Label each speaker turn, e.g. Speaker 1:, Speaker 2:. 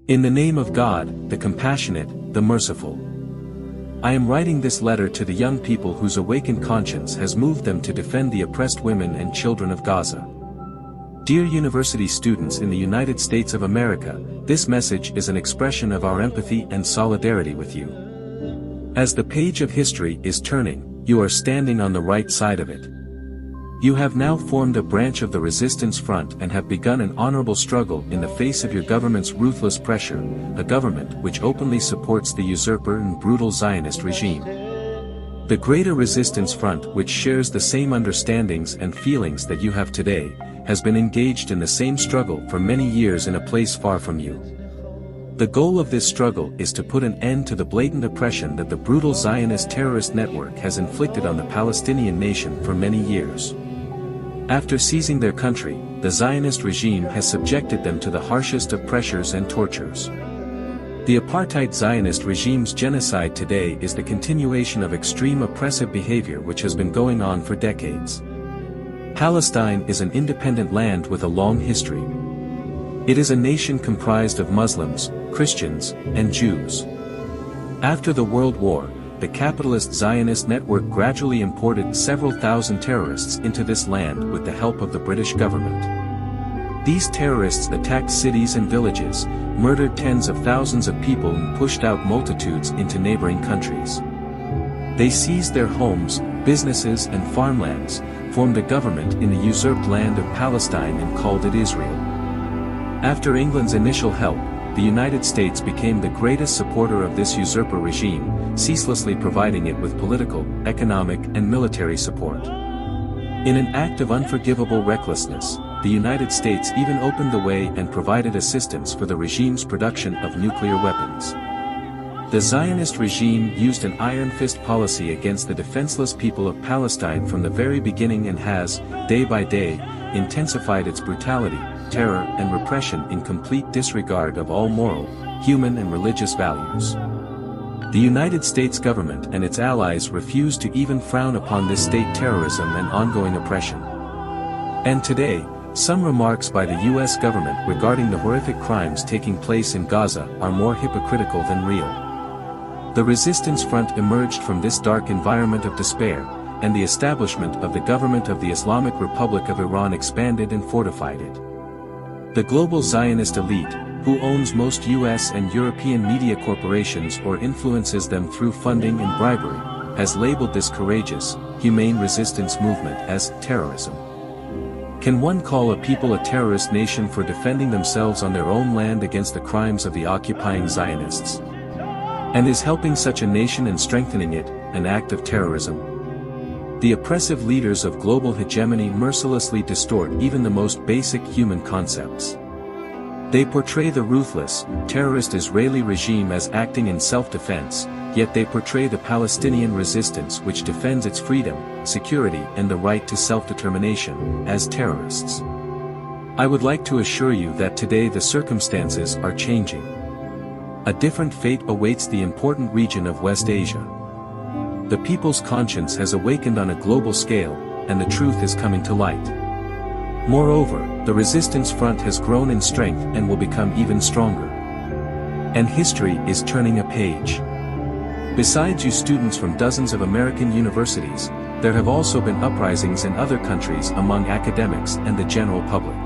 Speaker 1: In the name of God, the compassionate, the merciful. I am writing this letter to the young people whose awakened conscience has moved them to defend the oppressed women and children of Gaza. Dear university students in the United States of America, this message is an expression of our empathy and solidarity with you. As the page of history is turning, you are standing on the right side of it. You have now formed a branch of the resistance front and have begun an honorable struggle in the face of your government's ruthless pressure, a government which openly supports the usurper and brutal Zionist regime. The Greater Resistance Front, which shares the same understandings and feelings that you have today, has been engaged in the same struggle for many years in a place far from you. The goal of this struggle is to put an end to the blatant oppression that the brutal Zionist terrorist network has inflicted on the Palestinian nation for many years. After seizing their country, the Zionist regime has subjected them to the harshest of pressures and tortures. The apartheid Zionist regime's genocide today is the continuation of extreme oppressive behavior which has been going on for decades. Palestine is an independent land with a long history. It is a nation comprised of Muslims, Christians, and Jews. After the World War, the capitalist Zionist network gradually imported several thousand terrorists into this land with the help of the British government. These terrorists attacked cities and villages, murdered tens of thousands of people and pushed out multitudes into neighboring countries. They seized their homes, businesses and farmlands, formed a government in the usurped land of Palestine and called it Israel. After England's initial help, the United States became the greatest supporter of this usurper regime, ceaselessly providing it with political, economic and military support. In an act of unforgivable recklessness, the United States even opened the way and provided assistance for the regime's production of nuclear weapons. The Zionist regime used an iron fist policy against the defenseless people of Palestine from the very beginning and has, day by day, intensified its brutality, terror and repression in complete disregard of all moral, human and religious values. The United States government and its allies refuse to even frown upon this state terrorism and ongoing oppression. And today, some remarks by the US government regarding the horrific crimes taking place in Gaza are more hypocritical than real. The resistance front emerged from this dark environment of despair, and the establishment of the government of the Islamic Republic of Iran expanded and fortified it. The global Zionist elite, who owns most US and European media corporations or influences them through funding and bribery, has labeled this courageous, humane resistance movement as terrorism. Can one call a people a terrorist nation for defending themselves on their own land against the crimes of the occupying Zionists? And is helping such a nation and strengthening it an act of terrorism? The oppressive leaders of global hegemony mercilessly distort even the most basic human concepts. They portray the ruthless, terrorist Israeli regime as acting in self-defense, yet they portray the Palestinian resistance which defends its freedom, security and the right to self-determination, as terrorists. I would like to assure you that today the circumstances are changing. A different fate awaits the important region of West Asia. The people's conscience has awakened on a global scale, and the truth is coming to light. Moreover, the resistance front has grown in strength and will become even stronger. And history is turning a page. Besides you students from dozens of American universities, there have also been uprisings in other countries among academics and the general public.